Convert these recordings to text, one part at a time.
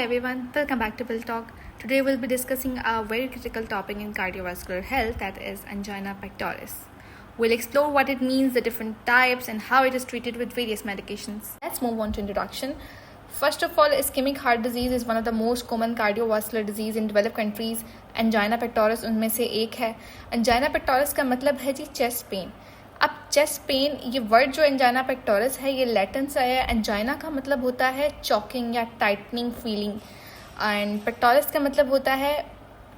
everyone, welcome back to Pill Talk. Today we'll be discussing a very critical topic in cardiovascular health, that is angina pectoris. We'll explore what it means, the different types, and how it is treated with various medications. Let's move on to introduction. First of all, ischemic heart disease is one of the most common cardiovascular disease in developed countries. Angina pectoris उनमें से एक है. Angina pectoris का मतलब है जी chest pain. अब chest pain, ये word जो एंजाइना पेक्टोरस है ये लैटिन से है. एंजाइना का मतलब होता है चॉकिंग या टाइटनिंग फीलिंग, एंड पेक्टोरस का मतलब होता है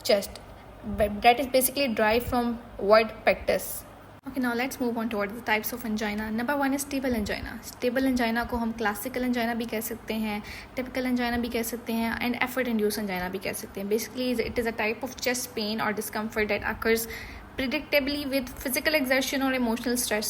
chest. That is basically derived from word pectus. Okay, now let's move on toward the types of angina. Number 1 is stable angina. Stable angina को हम क्लासिकल एंजाइना भी कह सकते हैं, टिपिकल एंजाइना भी कह सकते हैं, एंड एफर्ट इंड्यूस एंजाइना भी कह सकते हैं. Basically it is a type of chest pain और discomfort that occurs predictably with physical exertion और इमोशनल स्ट्रेस.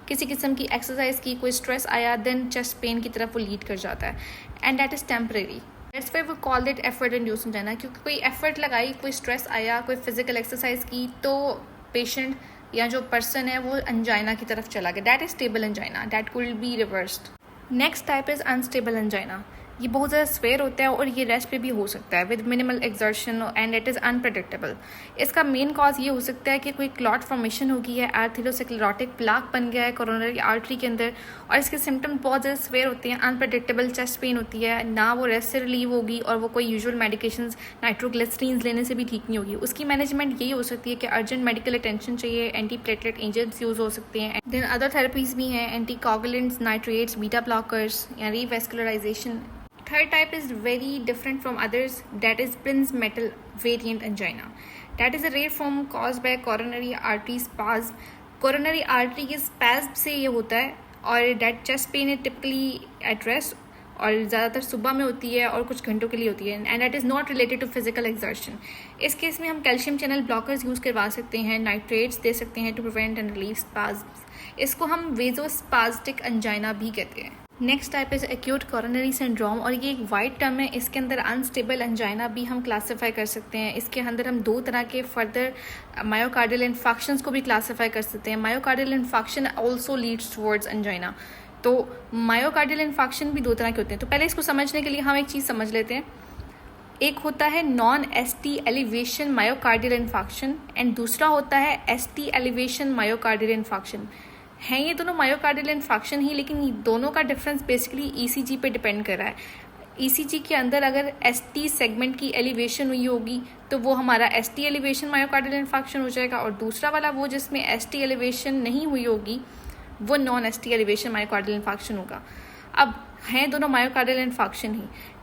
किसी किस्म की एक्सरसाइज की कोई स्ट्रेस आया, देन चेस्ट पेन की तरफ वो लीड कर जाता है, and that is temporary. That's why we called it effort induce angina, क्योंकि कोई एफर्ट लगाई, कोई स्ट्रेस आया, कोई फिजिकल एक्सरसाइज की, तो पेशेंट या जो पर्सन है वो एंजाइना की तरफ चला गया. That is stable angina, that will be reversed. Next type is unstable angina. ये बहुत ज़्यादा स्वेयर होता है और ये रेस्ट पे भी हो सकता है with minimal exertion, and it is unpredictable. इसका मेन कॉज ये हो सकता है कि कोई क्लॉट फॉर्मेशन हो गई है, आर्थेरोस्क्लेरोटिक प्लाक बन गया है कोरोनरी आर्टरी के अंदर, और इसके सिम्टम्स बहुत ज़्यादा स्वेयर होते हैं. अनप्रेडिक्टेबल चेस्ट पेन होती है, ना वो रेस्ट से रिलीव होगी, और वो कोई यूजुअल मेडिकेशंस नाइट्रोग्लिसरीन्स लेने से भी ठीक नहीं होगी. उसकी मैनेजमेंट यही हो सकती है कि अर्जेंट मेडिकल अटेंशन चाहिए, एंटी प्लेटलेट एजेंट्स यूज़ हो सकते हैं. देन अदर थेरेपीज़ भी हैं, anti coagulants, nitrates, beta blockers या रीवैस्कुलराइजेशन. Third type is very different from others, that is Prince metal variant angina. That is a rare form caused by coronary artery spasm. Coronary artery के spasm से ये होता है, और that chest pain is typically at rest, और ज़्यादातर सुबह में होती है और कुछ घंटों के लिए होती है, and that is not related to physical exertion. इस केस में हम कैल्शियम चैनल ब्लॉकर्स यूज़ करवा सकते हैं, नाइट्रेट्स दे सकते हैं टू प्रिवेंट एंड रिलीव स्पाज्म्स. इसको हम वेजोस्पास्टिक एंजाइना भी कहते हैं. Next type is acute coronary syndrome, और ये एक वाइड टर्म है. इसके अंदर अनस्टेबल एंजाइना भी हम क्लासीफाई कर सकते हैं. इसके अंदर हम दो तरह के फर्दर मायोकार्डियल इन्फेक्शंस को भी क्लासीफाई कर सकते हैं. Myocardial infection also leads towards angina. तो मायोकार्डियल इन्फेक्शन भी दो तरह के होते हैं. तो पहले इसको समझने के लिए हम एक चीज़ समझ लेते हैं. एक होता है non ST elevation myocardial infection, and दूसरा होता है एसटी एलिवेशन मायोकार्डियल इन्फेक्शन. हैं ये दोनों मायोकार्डियल इन्फेक्शन ही, लेकिन दोनों का डिफरेंस बेसिकली ईसीजी पे डिपेंड कर रहा है. ईसीजी के अंदर अगर एसटी सेगमेंट की एलिवेशन हुई होगी तो वो हमारा एसटी एलिवेशन मायोकार्डियल इन्फेक्शन हो जाएगा, और दूसरा वाला वो जिसमें एसटी एलिवेशन नहीं हुई होगी वो non ST elevation myocardial infection होगा. अब हैं दोनों मायोकार्डियल इन्फेक्शन ही,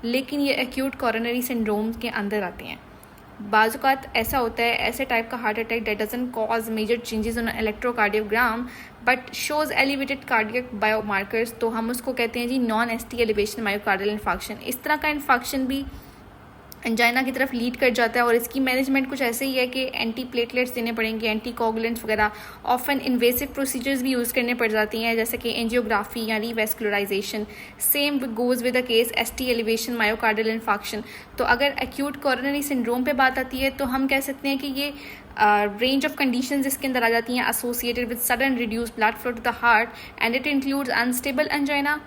लेकिन ये एक्यूट कोरोनरी सिंड्रोम के अंदर आते हैं. बाज़ ऐसा होता है, ऐसे टाइप का heart attack that doesn't cause major changes on electrocardiogram but shows elevated cardiac biomarkers, तो हम उसको कहते हैं जी non ST elevation myocardial infection. इस तरह का इन्फेक्शन भी एंजाइना की तरफ लीड कर जाता है, और इसकी मैनेजमेंट कुछ ऐसे ही है कि एंटी प्लेटलेट्स देने पड़ेंगे, एंटी कोगुलेंट्स वगैरह. ऑफन इन्वेसिव प्रोसीजर्स भी यूज़ करने पड़ जाती हैं, जैसे कि एंजियोग्राफी या revascularisation. Same goes with the case ST elevation myocardial infection. तो अगर एक्यूट कोरोनरी सिंड्रोम पे बात आती है तो हम कह सकते हैं कि ये रेंज ऑफ कंडीशंस इसके अंदर आ जाती हैं associated with sudden reduce blood flow to the heart, and it includes unstable angina,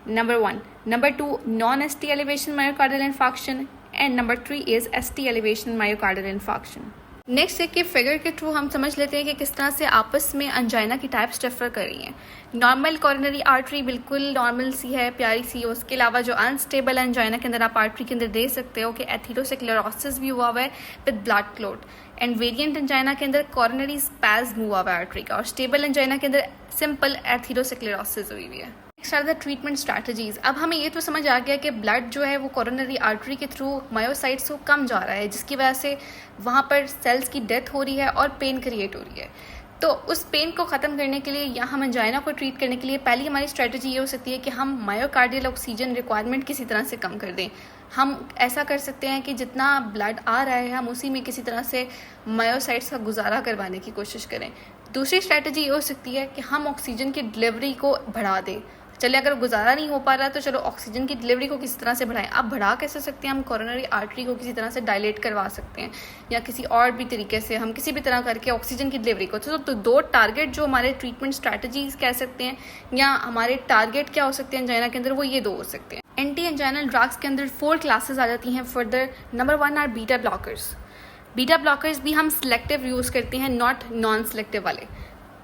number 1. Number 2, non ST elevation myocardial infection, and number 3 is ST elevation myocardial infection. Next एक figure के through हम समझ लेते हैं कि किस तरह से आपस में अंजाइना की टाइप्स डिफर कर रही हैं. नॉर्मल कोरोनरी आर्टरी बिल्कुल नॉर्मल सी है, प्यारी सी है. उसके अलावा जो अनस्टेबल एंजाइना के अंदर आप आर्टरी के अंदर देख सकते हो कि एथेरोस्क्लेरोसिस भी हुआ हुआ है with blood clot, end variant angina के अंदर कोरोनरी स्पैज्म हुआ हुआ है आर्टरी का, और स्टेबल एंजाइना के अंदर सिंपल एथेरोस्क्लेरोसिस हुई हुई है. Next are the treatment strategies. अब हमें ये तो समझ आ गया कि ब्लड जो है वो कोरोनरी आर्टरी के थ्रू मायोसाइट्स को कम जा रहा है, जिसकी वजह से वहाँ पर सेल्स की डेथ हो रही है और पेन क्रिएट हो रही है. तो उस पेन को ख़त्म करने के लिए या हम एंजाइना को ट्रीट करने के लिए पहली हमारी स्ट्रैटेजी ये हो सकती है कि हम मायोकार्डियल ऑक्सीजन रिक्वायरमेंट किसी तरह से कम कर दें. हम ऐसा कर सकते हैं कि जितना ब्लड आ रहा है हम उसी में किसी तरह से मायोसाइट्स का गुजारा करवाने की कोशिश करें. दूसरी स्ट्रैटेजी ये हो सकती है कि हम ऑक्सीजन की डिलीवरी को बढ़ा दें. चलिए, अगर गुजारा नहीं हो पा रहा तो चलो ऑक्सीजन की डिलीवरी को किसी तरह से बढ़ाएं. अब बढ़ा कैसे सकते हैं? हम कोरोनरी आर्टरी को किसी तरह से डायलेट करवा सकते हैं, या किसी और भी तरीके से हम किसी भी तरह करके ऑक्सीजन की डिलीवरी को. तो दो टारगेट जो हमारे ट्रीटमेंट स्ट्रैटेजीज कह सकते हैं, या हमारे टारगेट क्या हो सकते हैं एंजाइना के अंदर, वो ये दो हो सकते हैं. एंटी एंजाइनल ड्रग्स के अंदर 4 क्लासेस आ जाती हैं further. Number 1 are beta blockers. Beta blockers भी हम सिलेक्टिव यूज़ करते हैं, नॉट नॉन सिलेक्टिव वाले.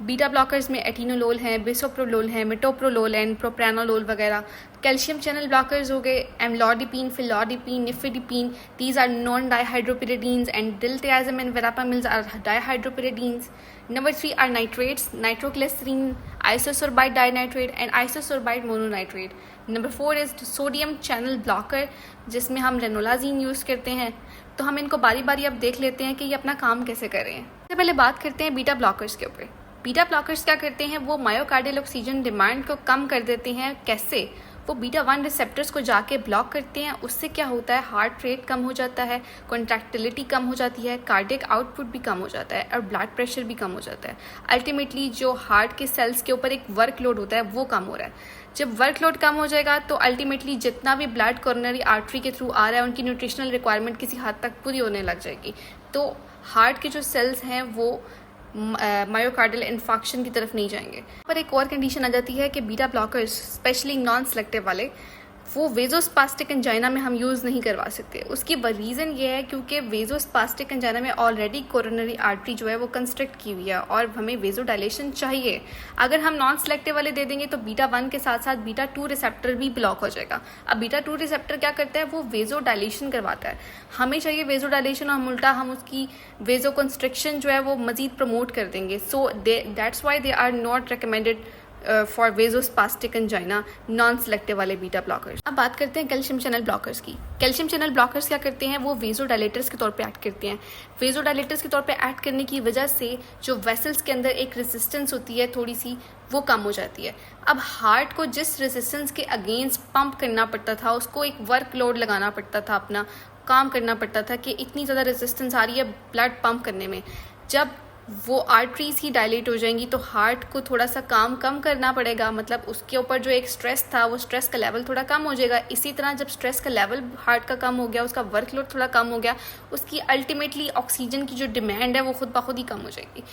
बीटा ब्लॉकर्स में एटिनोलोल हैं, बिसोप्रोलोल हैं, मिटोप्रोलोल हैं, प्रोप्रानोलोल वगैरह. कैल्शियम चैनल ब्लॉकर्स हो गए amlodipine, felodipine, nifedipine. These are non dihydropyridines and diltiazem and verapamils are dihydropyridines. Number 3 are nitrates, nitroglycerin, isosorbide dinitrate and isosorbide mononitrate. Number 4 is sodium channel blocker, जिसमें हम रेनोलाजीन use करते हैं. तो हम इनको बारी बारी अब देख लेते हैं कि ये अपना काम कैसे कर रहे हैं. सबसे पहले बात करते हैं बीटा ब्लॉकर्स के ऊपर. बीटा ब्लॉकर्स क्या करते हैं, वो मायोकार्डियल ऑक्सीजन डिमांड को कम कर देते हैं. कैसे? वो बीटा 1 रिसेप्टर्स को जाके ब्लॉक करते हैं. उससे क्या होता है, हार्ट रेट कम हो जाता है, कॉन्ट्रैक्टिलिटी कम हो जाती है, कार्डियक आउटपुट भी कम हो जाता है और ब्लड प्रेशर भी कम हो जाता है. अल्टीमेटली जो हार्ट के सेल्स के ऊपर एक वर्कलोड होता है वो कम हो रहा है. जब वर्कलोड कम हो जाएगा तो अल्टीमेटली जितना भी ब्लड कोरोनरी आर्टरी के थ्रू आ रहा है उनकी न्यूट्रिशनल रिक्वायरमेंट किसी हद तक पूरी होने लग जाएगी. तो हार्ट के जो सेल्स हैं वो मायोकार्डियल इन्फाक्शन की तरफ नहीं जाएंगे. पर एक और कंडीशन आ जाती है कि beta blockers specially non selective वाले वो वेजोस्पास्टिक एंजाइना में हम यूज़ नहीं करवा सकते. उसकी रीज़न ये है क्योंकि वेजोस्पास्टिक एंजाइना में ऑलरेडी कोरोनरी आर्टरी जो है वो कंस्ट्रक्ट की हुई है और हमें वेजोडाइलेशन चाहिए. अगर हम नॉन सेलेक्टिव वाले दे देंगे तो बीटा 1 के साथ साथ बीटा 2 रिसेप्टर भी ब्लॉक हो जाएगा. अब बीटा 2 रिसेप्टर क्या करता है, वो वेजोडाइलेशन करवाता है. हमें चाहिए वेजोडाइलेशन और उल्टा हम उसकी वेजो कंस्ट्रक्शन जो है वो मज़ीद प्रमोट कर देंगे. So that's why they are not recommended for vasospastic angina non selective वाले बीटा ब्लॉकर्स. अब बात करते हैं कैल्शियम चैनल ब्लॉकर्स की. कैल्शियम चैनल ब्लॉकर्स क्या करते हैं, वो वेजोडाइलेटर्स के तौर पे एक्ट करते हैं. वेजोडाइलेटर्स के तौर पे एक्ट करने की वजह से जो वेसल्स के अंदर एक रेजिस्टेंस होती है थोड़ी सी, वो कम हो जाती है. अब हार्ट को जिस रेजिस्टेंस के अगेंस्ट पंप करना पड़ता था उसको एक वर्कलोड लगाना पड़ता था, अपना काम करना पड़ता था कि इतनी ज़्यादा रेजिस्टेंस आ रही है ब्लड पंप करने में. जब वो आर्टरीज ही डायलेट हो जाएंगी तो हार्ट को थोड़ा सा काम कम करना पड़ेगा. मतलब उसके ऊपर जो एक स्ट्रेस था वो स्ट्रेस का लेवल थोड़ा कम हो जाएगा. इसी तरह जब स्ट्रेस का लेवल हार्ट का कम हो गया, उसका वर्कलोड थोड़ा कम हो गया, उसकी अल्टीमेटली ऑक्सीजन की जो डिमांड है वो खुद ब खुद ही कम हो जाएगी.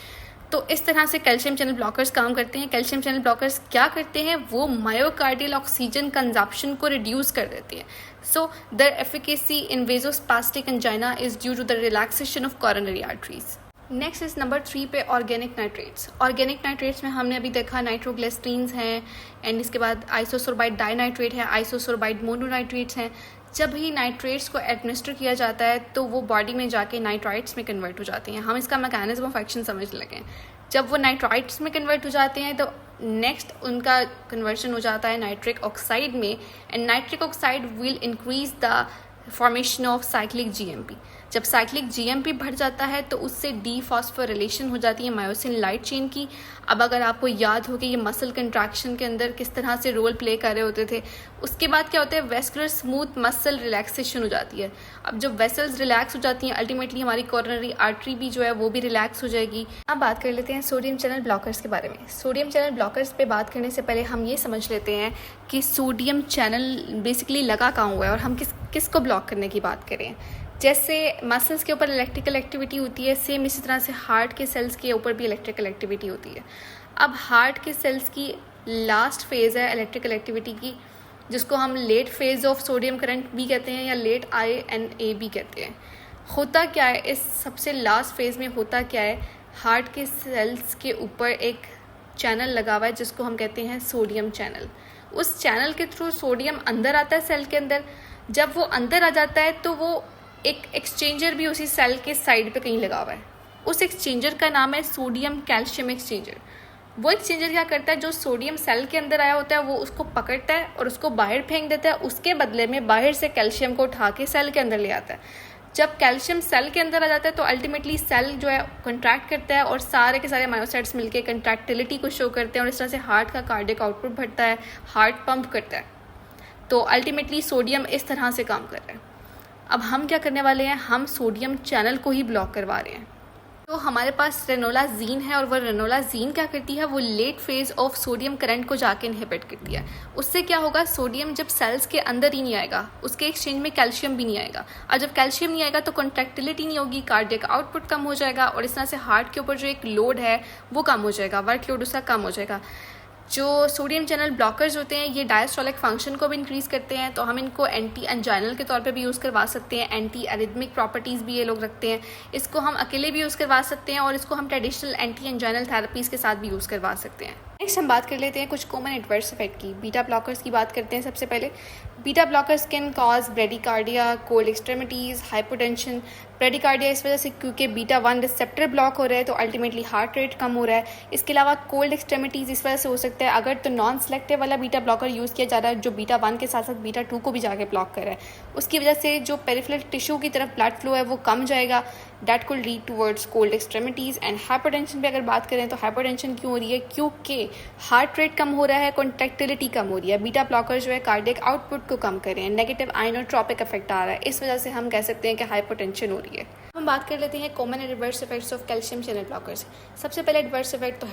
तो इस तरह से कैल्शियम चैनल ब्लॉकर्स काम करते हैं. कैल्शियम चैनल ब्लॉकर्स क्या करते हैं, वो मायोकार्डियल ऑक्सीजन कंजप्शन को रिड्यूस कर देते हैं. So their efficacy in vasospastic angina is due to the relaxation of coronary arteries. Next is number 3 पे ऑर्गेनिक नाइट्रेट्स. ऑर्गेनिक नाइट्रेट्स में हमने अभी देखा नाइट्रोग्लिसरीन्स हैं एंड इसके बाद आइसोसोर्बाइड डाइनाइट्रेट है, आइसोसोर्बाइड मोनोनाइट्रेट्स हैं. जब ही नाइट्रेट्स को एडमिनिस्टर किया जाता है तो वो बॉडी में जाके नाइट्राइट्स में कन्वर्ट हो जाते हैं. हम इसका मैकेनिज्म ऑफ एक्शन समझ लगे. जब वो नाइट्राइट्स में कन्वर्ट हो जाते हैं तो नेक्स्ट उनका कन्वर्शन हो जाता है नाइट्रिक ऑक्साइड में and nitric oxide will increase the formation of cyclic GMP. जब साइक्लिक जीएमपी बढ़ जाता है तो उससे डीफॉस्फोरिलेशन हो जाती है मायोसिन लाइट चेन की. अब अगर आपको याद हो कि ये मसल कंट्रैक्शन के अंदर किस तरह से रोल प्ले कर रहे होते थे, उसके बाद क्या होता है, वेस्कुलर स्मूथ मसल रिलैक्सेशन हो जाती है. अब जब वेसल्स रिलैक्स हो जाती हैं अल्टीमेटली हमारी कोरोनरी आर्टरी भी जो है वो भी रिलैक्स हो जाएगी. अब बात कर लेते हैं सोडियम चैनल ब्लॉकर्स के बारे में. सोडियम चैनल ब्लॉकर्स पे बात करने से पहले हम ये समझ लेते हैं कि सोडियम चैनल बेसिकली लगा कहाँ हुआ है और हम किसको ब्लॉक करने की बात करें. जैसे मसल्स के ऊपर इलेक्ट्रिकल एक्टिविटी होती है, सेम इसी तरह से हार्ट के सेल्स के ऊपर भी इलेक्ट्रिकल एक्टिविटी होती है. अब हार्ट के सेल्स की लास्ट फेज़ है इलेक्ट्रिकल एक्टिविटी की, जिसको हम late phase of sodium current भी कहते हैं या लेट INA भी कहते हैं. होता क्या है इस सबसे लास्ट फेज़ में, होता क्या है, हार्ट के सेल्स के ऊपर एक चैनल लगा हुआ है जिसको हम कहते हैं सोडियम चैनल. उस चैनल के थ्रू सोडियम अंदर आता है सेल के अंदर. जब वो अंदर आ जाता है तो वो एक एक्सचेंजर भी उसी सेल के साइड पे कहीं लगा हुआ है. उस एक्सचेंजर का नाम है सोडियम कैल्शियम एक्सचेंजर. वो एक्सचेंजर क्या करता है, जो सोडियम सेल के अंदर आया होता है वो उसको पकड़ता है और उसको बाहर फेंक देता है. उसके बदले में बाहर से कैल्शियम को उठा के सेल के अंदर ले आता है. जब कैल्शियम सेल के अंदर आ जाता है तो अल्टीमेटली सेल जो है कंट्रैक्ट करता है और सारे के सारे मायोसाइट्स मिलकर कंट्रैक्टिलिटी को शो करते हैं और इस तरह से हार्ट का कार्डियक आउटपुट बढ़ता है, हार्ट पंप करता है. तो अल्टीमेटली सोडियम इस तरह से काम कर रहा है. अब हम क्या करने वाले हैं, हम सोडियम चैनल को ही ब्लॉक करवा रहे हैं. तो हमारे पास रेनोलाजीन है और वो रेनोलाजीन क्या करती है, वो late phase of sodium current को जाके इनहिबिट करती है. उससे क्या होगा, सोडियम जब सेल्स के अंदर ही नहीं आएगा, उसके एक्सचेंज में कैल्शियम भी नहीं आएगा. और जब कैल्शियम नहीं आएगा तो कॉन्ट्रैक्टिलिटी नहीं होगी, कार्डियक आउटपुट कम हो जाएगा और इस तरह से हार्ट के ऊपर जो एक लोड है वो कम हो जाएगा, वर्क लोड उसका कम हो जाएगा. जो सोडियम चैनल ब्लॉकर्स होते हैं ये डायस्टोलिक फंक्शन को भी इंक्रीज़ करते हैं, तो हम इनको एंटी एंजाइनल के तौर पे भी यूज़ करवा सकते हैं। एंटी एरिथमिक प्रॉपर्टीज़ भी ये लोग रखते हैं। इसको हम अकेले भी यूज़ करवा सकते हैं और इसको हम ट्रेडिशनल एंटी एंजाइनल थेरेपीज़ के साथ भी यूज़ करवा सकते हैं। नेक्स्ट हम बात कर लेते हैं कुछ कॉमन एडवर्स इफेक्ट की। बीटा ब्लॉकर्स की बात करते हैं सबसे पहले। Beta blockers can cause bradycardia, cold extremities, hypotension. Bradycardia इस वजह से क्योंकि बीटा 1 रिसेप्टर ब्लॉक हो रहा है तो अल्टीमेटली हार्ट रेट कम हो रहा है। इसके अलावा कोल्ड एक्सट्रीमिटीज़ इस वजह से हो सकता है अगर तो नॉन सेलेक्टिव वाला बीटा ब्लॉकर यूज़ किया जा रहा है जो बीटा 1 के साथ साथ बीटा 2 को भी जाके ब्लॉक कर रहा है। उसकी वजह से जो पेरिफेरल टिश्यू की तरफ ब्लड फ्लो है वो कम जाएगा। That could lead towards cold extremities and hypertension पे अगर बात करें तो हाइपरटेंशन क्यों हो रही है? क्योंकि हार्ट रेट कम हो रहा है, कॉन्ट्रैक्टिलिटी कम हो रही है। बीटा ब्लॉकर जो है कार्डियक आउटपुट को कम कर रहे हैं, नेगेटिव आइनोट्रोपिक इफेक्ट आ रहा है, इस वजह से हम कह सकते हैं कि हाइपरटेंशन हो रही है। हम बात कर लेते हैं common adverse effects of calcium channel blockers. सबसे पहले एडवर्स इफेक्ट तो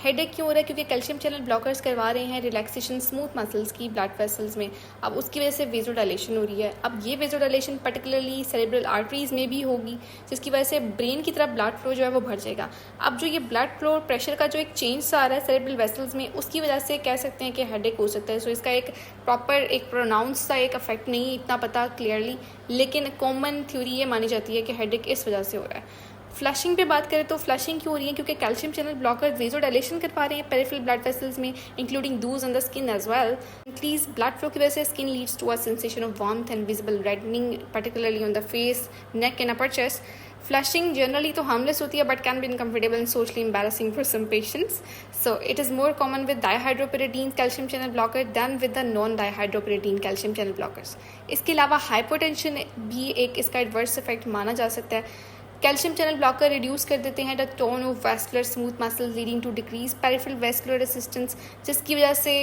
हेडेक क्यों हो रहा है? क्योंकि कैल्शियम चैनल ब्लॉकर्स करवा रहे हैं रिलैक्सेशन स्मूथ मसल्स की ब्लड वेसल्स में। अब उसकी वजह से वेजोडाइलेशन हो रही है। अब ये वेजोडाइलेशन पर्टिकुलरली सेरेब्रल आर्टरीज में भी होगी जिसकी वजह से ब्रेन की तरफ ब्लड फ्लो जो है वो बढ़ जाएगा। अब जो ये ब्लड फ्लो प्रेशर का जो एक चेंज आ रहा है सेरेब्रल वेसल्स में उसकी वजह से कह सकते हैं कि हेडेक हो सकता है। सो इसका एक प्रॉपर एक प्रोनाउंस सा एक इफेक्ट नहीं इतना पता क्लियरली, लेकिन कॉमन थ्योरी ये मानी जाती है कि हेडेक इस वजह से हो रहा है। फ्लशिंग पे बात करें तो फ्लशिंग क्यों हो रही है? क्योंकि कैल्शियम चैनल ब्लॉकर वेजोडाइलेशन करवा रहे हैं पेरिफेरल ब्लड वेसल्स में including those on the skin as well. Increase blood flow की वजह से skin leads to a sensation of warmth and visible reddening particularly on the face, neck and upper chest. Flushing generally तो harmless होती है but can be uncomfortable and socially embarrassing for some patients. So it is more common with dihydropyridine calcium channel blocker than with the non डाइहाइड्रोपिरिडीन calcium channel blockers. इसके अलावा hypotension भी एक इसका adverse effect माना जा सकता है। कैल्शियम चैनल ब्लॉकर रिड्यूस कर देते हैं the tone of vascular smooth muscle leading to decrease peripheral vascular resistance, जिसकी वजह से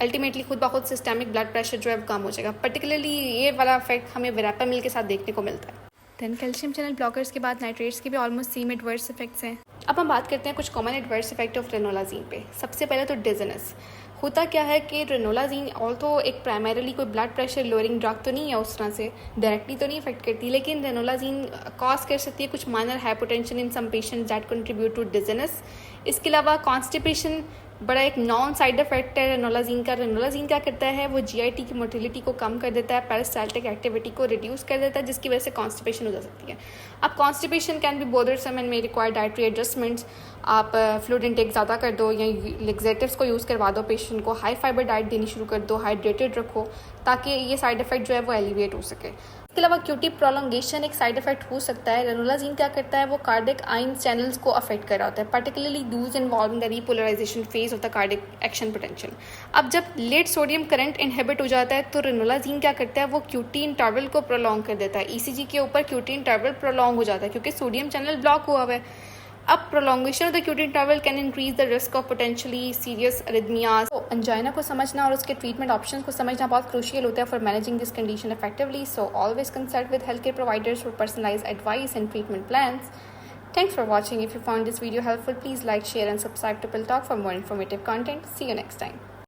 अल्टीमेटली खुद ब खुद सिस्टमिक ब्लड प्रेशर जो है वो कम हो जाएगा। पर्टिकुलरली ये वाला इफेक्ट हमें वेरापामिल के साथ देखने को मिलता है। दैन कैल्शियम चैनल ब्लॉकर्स के बाद नाइट्रेट्स के भी ऑलमोस्ट सेम एडवर्स इफेक्ट्स हैं। अब हम बात करते हैं कुछ कॉमन एडवर्स इफेक्ट ऑफ रेनोलाजीन पे। सबसे पहले तो डिजीनेस। होता क्या है कि रेनोलाजीन ऑल्थो एक प्राइमरीली कोई ब्लड प्रेशर लोअरिंग ड्रग तो नहीं है, उस तरह से डायरेक्टली तो नहीं इफेक्ट करती, लेकिन रेनोलाजीन कॉज कर सकती है कुछ minor hypotension in some patients that contribute to dizziness. इसके अलावा कॉन्स्टिपेशन बड़ा एक नॉन साइड इफेक्ट है रेनोलाजीन का। रेनोलाजीन क्या करता है? वो जीआईटी की मोटिलिटी को कम कर देता है, पेरिस्टाल्टिक एक्टिविटी को रिड्यूस कर देता है, जिसकी वजह से कॉन्स्टिपेशन हो जा सकती है। अब constipation can be bothersome and may require dietary adjustments. आप फ्लूइड इंटेक ज़्यादा कर दो या लेग्जेटिव्स को यूज़ करवा दो पेशेंट को, हाई फाइबर डाइट देनी शुरू कर दो, हाइड्रेटेड रखो ताकि ये साइड इफेक्ट जो है वो एलिवेट हो सके। इसके अलावा क्यूटी प्रोलॉन्गेशन एक साइड इफेक्ट हो सकता है। रेनोलाजीन क्या करता है? वो कार्डिक आयन चैनल्स को अफेक्ट कर रहा होता है, particularly Dooj involve in the repolarisation phase of the cardiac action potential. अब जब लेट सोडियम करंट इनहिबिट हो जाता है तो रेनोलाजीन क्या करता है? वो क्यूटी इंटरवल को प्रोलॉन्ग कर देता है। ईसीजी के ऊपर क्यूटी इंटरवल प्रोलॉन्ग हो जाता है क्योंकि सोडियम चैनल ब्लॉक हुआ हुआ है। अब prolongation of the QT interval can increase the risk of potentially serious अरिथमियाज। तो अंजाइना को समझना और उसके ट्रीटमेंट ऑप्शंस को समझना बहुत क्रूशियल होता है for managing this condition effectively. So always consult with health care providers for personalised advice and treatment plans. Thanks for watching. If you found this video helpful, please like, share and subscribe to Pill Talk for more informative content. See you next time.